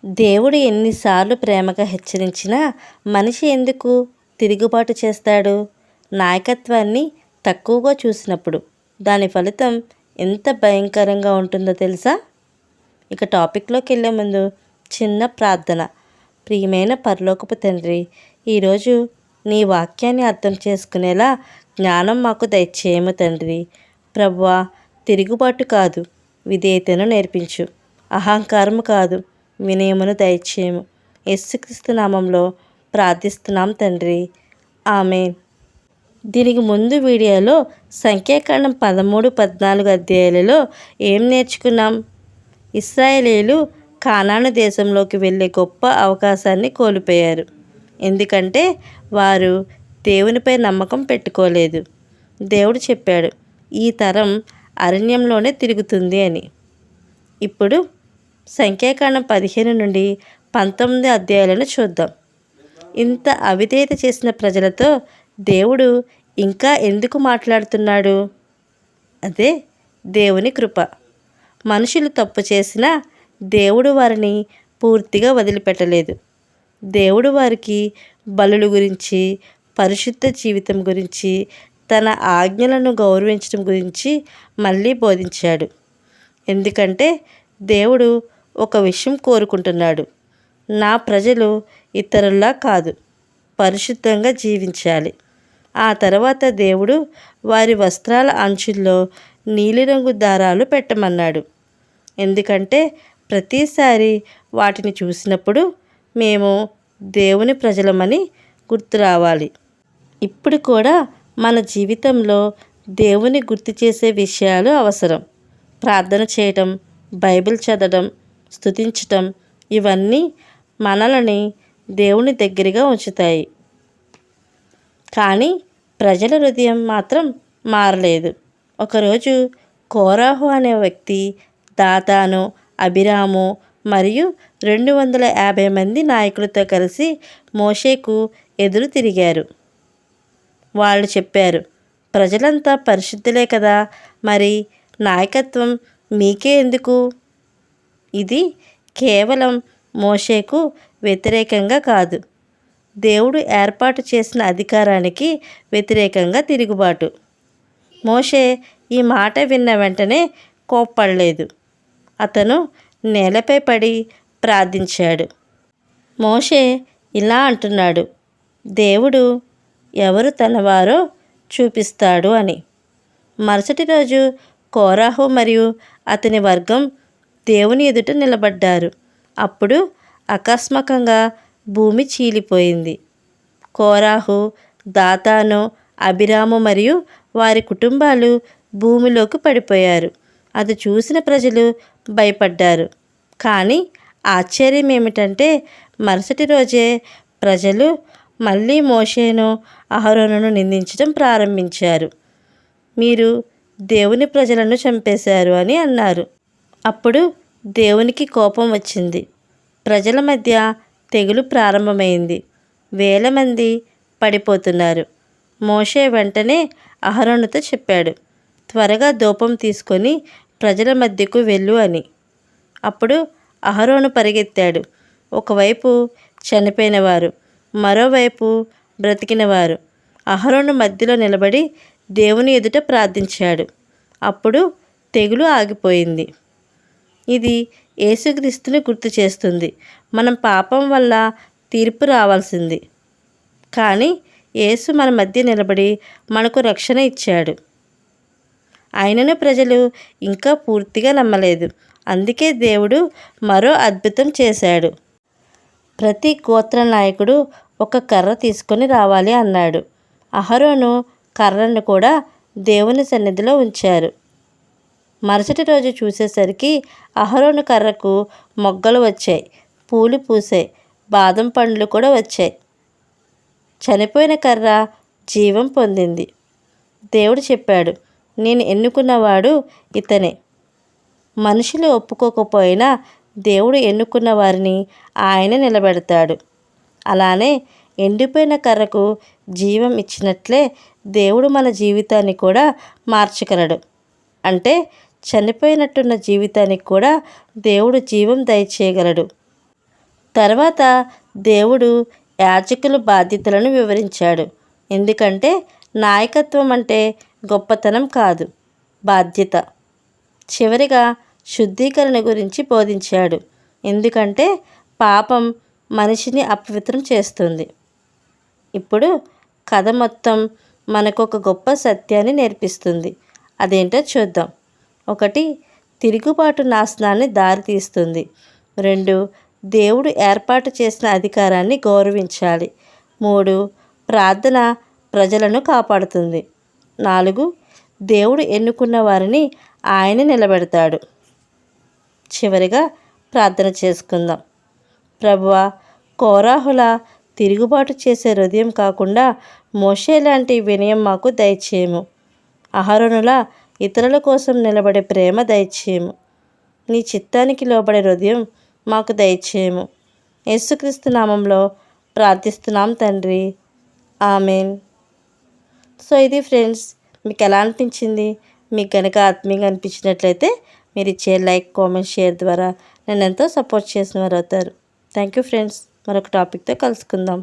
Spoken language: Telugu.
దేవుడు ఎన్నిసార్లు ప్రేమగా హెచ్చరించినా మనిషి ఎందుకు తిరుగుబాటు చేస్తాడు? నాయకత్వాన్ని తక్కువగా చూసినప్పుడు దాని ఫలితం ఎంత భయంకరంగా ఉంటుందో తెలుసా? ఇక టాపిక్లోకి వెళ్ళే ముందు చిన్న ప్రార్థన. ప్రియమైన పరలోకపు తండ్రి, ఈరోజు నీ వాక్యాన్ని అర్థం చేసుకునేలా జ్ఞానం మాకు దయచేయము తండ్రి. ప్రభువా, తిరుగుబాటు కాదు, విధేయతను నేర్పించు. అహంకారము కాదు, వినయమును దయచేయము. యేసుక్రీస్తు నామంలో ప్రార్థిస్తున్నాం తండ్రి, ఆమేన్. దీనికి ముందు వీడియోలో సంఖ్యాకాండం 13-14 అధ్యాయాలలో ఏం నేర్చుకున్నాం? ఇశ్రాయేలీయులు కానాను దేశంలోకి వెళ్ళే గొప్ప అవకాశాన్ని కోల్పోయారు. ఎందుకంటే వారు దేవునిపై నమ్మకం పెట్టుకోలేదు. దేవుడు చెప్పాడు, ఈ తరం అరణ్యంలోనే తిరుగుతుంది అని. ఇప్పుడు సంఖ్యాకాండం 15-19 అధ్యాయాలను చూద్దాం. ఇంత అవిధేయత చేసిన ప్రజలతో దేవుడు ఇంకా ఎందుకు మాట్లాడుతున్నాడు? అదే దేవుని కృప. మనుషులు తప్పు చేసినా దేవుడు వారిని పూర్తిగా వదిలిపెట్టలేదు. దేవుడు వారికి బలుల గురించి, పరిశుద్ధ జీవితం గురించి, తన ఆజ్ఞలను గౌరవించడం గురించి మళ్ళీ బోధించాడు. ఎందుకంటే దేవుడు ఒక విషయం కోరుకుంటున్నాడు. నా ప్రజలు ఇతరుల్లా కాదు, పరిశుద్ధంగా జీవించాలి. ఆ తర్వాత దేవుడు వారి వస్త్రాల అంచుల్లో నీలిరంగు దారాలు పెట్టమన్నాడు. ఎందుకంటే ప్రతిసారి వాటిని చూసినప్పుడు మేము దేవుని ప్రజలమని గుర్తు రావాలి. ఇప్పుడు కూడా మన జీవితంలో దేవుని గుర్తు చేసే విషయాలు అవసరం. ప్రార్థన చేయటం, బైబిల్ చదవడం, స్తుతించటం, ఇవన్నీ మనల్ని దేవుని దగ్గరగా ఉంచుతాయి. కానీ ప్రజల హృదయం మాత్రం మారలేదు. ఒకరోజు కోరాహు అనే వ్యక్తి దాతాను, అబీరాము మరియు 250 మంది నాయకులతో కలిసి మోషేకు ఎదురు తిరిగారు. వాళ్ళు చెప్పారు, ప్రజలంతా పరిశుద్ధులే కదా, మరి నాయకత్వం మీకే ఎందుకు? ఇది కేవలం మోషేకు వ్యతిరేకంగా కాదు, దేవుడు ఏర్పాటు చేసిన అధికారానికి వ్యతిరేకంగా తిరుగుబాటు. మోషే ఈ మాట విన్న వెంటనే కోప్పడలేదు. అతను నేలపై పడి ప్రార్థించాడు. మోషే ఇలా అంటున్నాడు, దేవుడు ఎవరు తనవారో చూపిస్తాడు అని. మరుసటి రోజు కోరాహు మరియు అతని వర్గం దేవుని ఎదుట నిలబడ్డారు. అప్పుడు అకస్మాత్తుగా భూమి చీలిపోయింది. కోరాహు, దాతాను, అబీరాము మరియు వారి కుటుంబాలు భూమిలోకి పడిపోయారు. అది చూసిన ప్రజలు భయపడ్డారు. కానీ ఆశ్చర్యం ఏమిటంటే మరుసటి రోజే ప్రజలు మళ్ళీ మోషేను, అహరోనును నిందించడం ప్రారంభించారు. మీరు దేవుని ప్రజలను చంపేశారు అని అన్నారు. అప్పుడు దేవునికి కోపం వచ్చింది. ప్రజల మధ్య తెగులు ప్రారంభమైంది. వేల మంది పడిపోతున్నారు. మోషే వెంటనే అహరోనుతో చెప్పాడు, త్వరగా ధూపం తీసుకొని ప్రజల మధ్యకు వెళ్ళు అని. అప్పుడు అహరోను పరిగెత్తాడు. ఒకవైపు చనిపోయినవారు, మరోవైపు బ్రతికినవారు. అహరోను మధ్యలో నిలబడి దేవుని ఎదుట ప్రార్థించాడు. అప్పుడు తెగులు ఆగిపోయింది. ఇది యేసుక్రీస్తుని గుర్తు చేస్తుంది. మనం పాపం వల్ల తీర్పు రావాల్సింది, కానీ యేసు మన మధ్య నిలబడి మనకు రక్షణ ఇచ్చాడు. ఆయనను ప్రజలు ఇంకా పూర్తిగా నమ్మలేదు. అందుకే దేవుడు మరో అద్భుతం చేశాడు. ప్రతి గోత్ర నాయకుడు ఒక కర్ర తీసుకొని రావాలి అన్నాడు. అహరోను కర్రను కూడా దేవుని సన్నిధిలో ఉంచారు. మరుసటి రోజు చూసేసరికి అహరోను కర్రకు మొగ్గలు వచ్చాయి, పూలు పూసాయి, బాదం పండ్లు కూడా వచ్చాయి. చనిపోయిన కర్ర జీవం పొందింది. దేవుడు చెప్పాడు, నేను ఎన్నుకున్నవాడు ఇతనే. మనుషులు ఒప్పుకోకపోయినా దేవుడు ఎన్నుకున్న వారిని ఆయన నిలబెడతాడు. అలానే ఎండిపోయిన కర్రకు జీవం ఇచ్చినట్లే దేవుడు మన జీవితాన్ని కూడా మార్చగలడు. అంటే చనిపోయినట్టున్న జీవితానికి కూడా దేవుడు జీవం దయచేయగలడు. తర్వాత దేవుడు యాజకుల బాధ్యతలను వివరించాడు. ఎందుకంటే నాయకత్వం అంటే గొప్పతనం కాదు, బాధ్యత. చివరిగా శుద్ధీకరణ గురించి బోధించాడు. ఎందుకంటే పాపం మనిషిని అపవిత్రం చేస్తుంది. ఇప్పుడు కథ మొత్తం మనకు ఒక గొప్ప సత్యాన్ని నేర్పిస్తుంది. అదేంటో చూద్దాం. 1. తిరుగుబాటు నాశనాన్ని దారితీస్తుంది. 2. దేవుడు ఏర్పాటు చేసిన అధికారాన్ని గౌరవించాలి. 3. ప్రార్థన ప్రజలను కాపాడుతుంది. 4. దేవుడు ఎన్నుకున్న వారిని ఆయన నిలబెడతాడు. చివరిగా ప్రార్థన చేసుకుందాం. ప్రభువా, కోరాహుల తిరుగుబాటు చేసే హృదయం కాకుండా మోషే లాంటి వినయం మాకు దయచేయము. అహరోనుల ఇతరుల కోసం నిలబడే ప్రేమ దయచేయము. నీ చిత్తానికి లోబడే హృదయం మాకు దయచేయము. యేసుక్రీస్తు నామంలో ప్రార్థిస్తున్నాం తండ్రి, ఆమెన్. సో ఇది ఫ్రెండ్స్, మీకు ఎలా అనిపించింది? మీకు కనుక ఆత్మీయంగా అనిపించినట్లయితే మీరు ఇచ్చే లైక్, కామెంట్, షేర్ ద్వారా నన్ను ఎంతో సపోర్ట్ చేసిన వారు అవుతారు. Thank you friends. మరొక టాపిక్తో కలుసుకుందాం.